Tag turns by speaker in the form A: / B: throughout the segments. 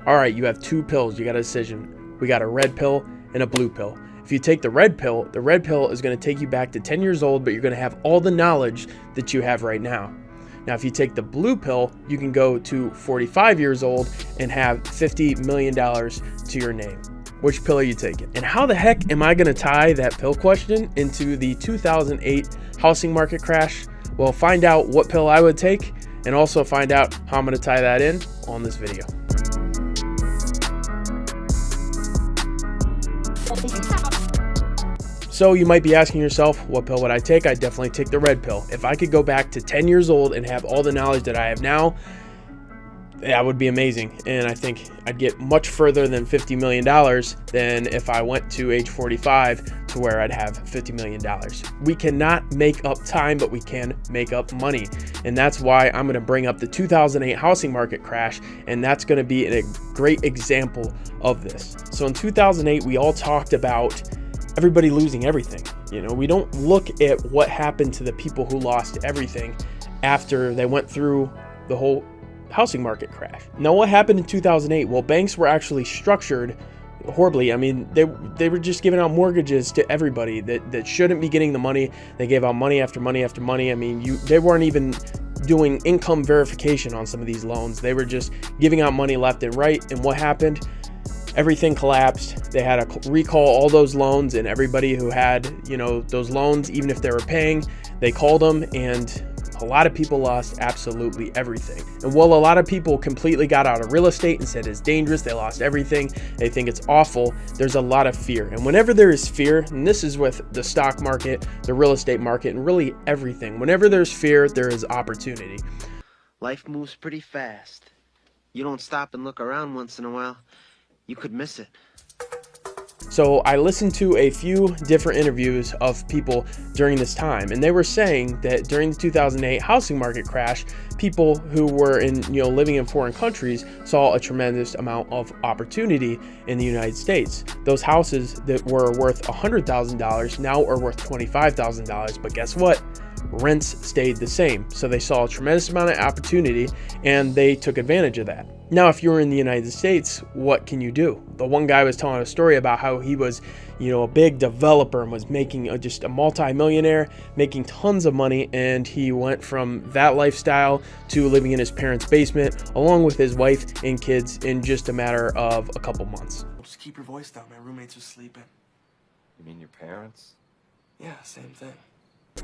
A: All right, you have two pills. You got a decision. We got a red pill and a blue pill. If you take the red pill is going to take you back to 10 years old, but you're going to have all the knowledge that you have right now. Now, if you take the blue pill, you can go to 45 years old and have $50 million to your name. Which pill are you taking? And how the heck am I going to tie that pill question into the 2008 housing market crash? Well, find out what pill I would take and also find out how I'm going to tie that in on this video. So you might be asking yourself, what pill would I take? I'd definitely take the red pill. If I could go back to 10 years old and have all the knowledge that I have now, that would be amazing. And I think I'd get much further than $50 million than if I went to age 45 to where I'd have $50 million. We cannot make up time, but we can make up money. And that's why I'm going to bring up the 2008 housing market crash. And that's going to be a great example of this. So in 2008, we all talked about everybody losing everything. You know, we don't look at what happened to the people who lost everything after they went through the whole housing market crash. Now, what happened in 2008? Well, banks were actually structured horribly. I mean, they were just giving out mortgages to everybody that shouldn't be getting the money. They gave out money after money after money. I mean, they weren't even doing income verification on some of these loans. They were just giving out money left and right. And what happened? Everything collapsed. They had to recall all those loans, and everybody who had, you know, those loans, even if they were paying, they called them, and a lot of people lost absolutely everything. And while a lot of people completely got out of real estate and said it's dangerous, they lost everything, they think it's awful, there's a lot of fear. And whenever there is fear, and this is with the stock market, the real estate market, and really everything, whenever there's fear, there is opportunity.
B: Life moves pretty fast. You don't stop and look around once in a while, you could miss it.
A: So I listened to a few different interviews of people during this time, and they were saying that during the 2008 housing market crash, people who were living in foreign countries saw a tremendous amount of opportunity in the United States. Those houses that were worth $100,000 now are worth $25,000, but guess what? Rents stayed the same. So they saw a tremendous amount of opportunity and they took advantage of that. Now, if you were in the United States, what can you do? The one guy was telling a story about how he was, a big developer and was making just a multi-millionaire, making tons of money. And he went from that lifestyle to living in his parents' basement along with his wife and kids in just a matter of a couple months.
C: Just keep your voice down. My roommates are sleeping.
D: You mean your parents?
C: Yeah, same thing.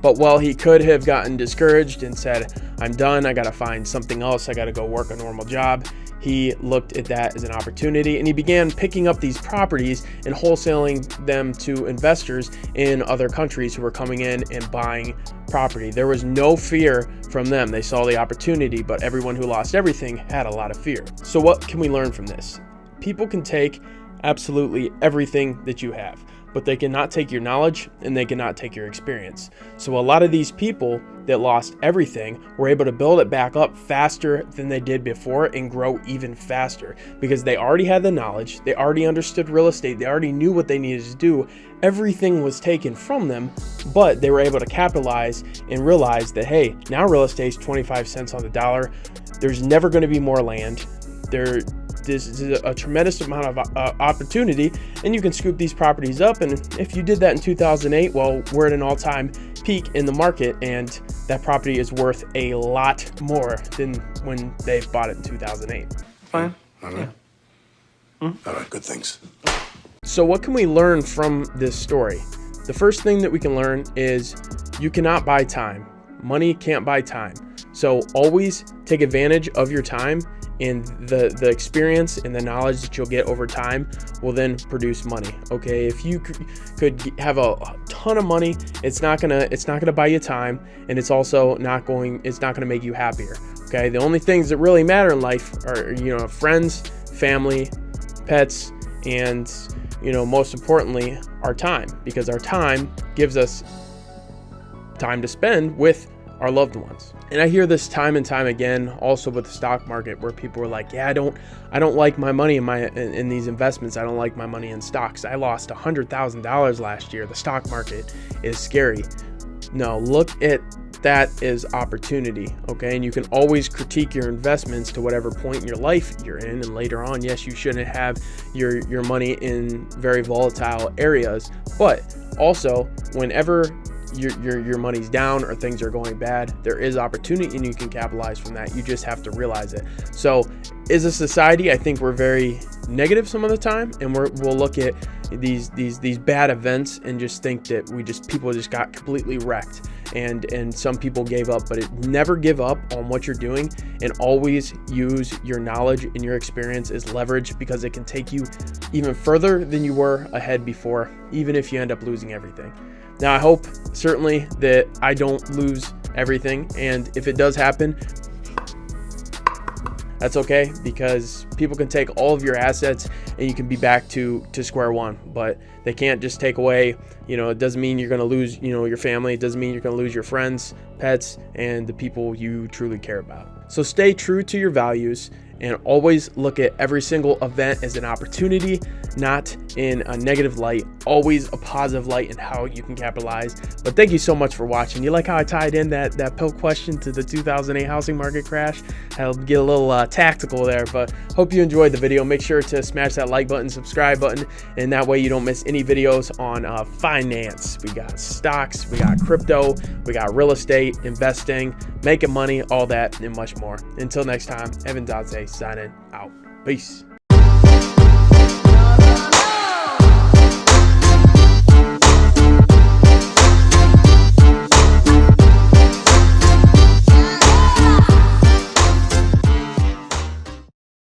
A: But while he could have gotten discouraged and said, I'm done, I got to find something else, I got to go work a normal job, he looked at that as an opportunity and he began picking up these properties and wholesaling them to investors in other countries who were coming in and buying property. There was no fear from them. They saw the opportunity, but everyone who lost everything had a lot of fear. So what can we learn from this? People can take absolutely everything that you have, but they cannot take your knowledge and they cannot take your experience. So a lot of these people that lost everything were able to build it back up faster than they did before and grow even faster because they already had the knowledge, they already understood real estate, they already knew what they needed to do. Everything was taken from them, but they were able to capitalize and realize that, hey, now real estate is 25 cents on the dollar. There's never going to be more land. This is a tremendous amount of opportunity, and you can scoop these properties up. And if you did that in 2008, well, we're at an all-time peak in the market, and that property is worth a lot more than when they bought it in 2008.
C: Fine.
E: All right.
C: Yeah.
E: All right, good things.
A: So what can we learn from this story? The first thing that we can learn is you cannot buy time. Money can't buy time. So always take advantage of your time, and the experience and the knowledge that you'll get over time will then produce money. Okay, if you could have a ton of money, it's not gonna buy you time, and it's also not gonna make you happier. Okay, the only things that really matter in life are friends, family, pets, and most importantly, our time, because our time gives us time to spend with our loved ones. And I hear this time and time again, also with the stock market, where people are like, yeah, I don't like my money in these investments. I don't like my money in stocks. I lost $100,000 last year. The stock market is scary. No, look at that as opportunity, okay? And you can always critique your investments to whatever point in your life you're in. And later on, yes, you shouldn't have your money in very volatile areas, but also whenever your money's down or things are going bad, there is opportunity and you can capitalize from that. You just have to realize it. So as a society, I think we're very negative some of the time, and we'll look at these bad events and just think that people just got completely wrecked, and some people gave up. But never give up on what you're doing, and always use your knowledge and your experience as leverage, because it can take you even further than you were ahead before, even if you end up losing everything. Now, I hope certainly that I don't lose everything, and if it does happen, that's okay, because people can take all of your assets and you can be back to square one, but they can't just take away, it doesn't mean you're going to lose, your family. It doesn't mean you're going to lose your friends, pets, and the people you truly care about. So stay true to your values and always look at every single event as an opportunity, not in a negative light, always a positive light in how you can capitalize. But thank you so much for watching. You like how I tied in that pill question to the 2008 housing market crash? I'll get a little tactical there, but hope you enjoyed the video. Make sure to smash that like button, subscribe button, and that way you don't miss any videos on finance. We got stocks, we got crypto, we got real estate, investing, making money, all that and much more. Until next time, Evan Dodze signing out. Peace.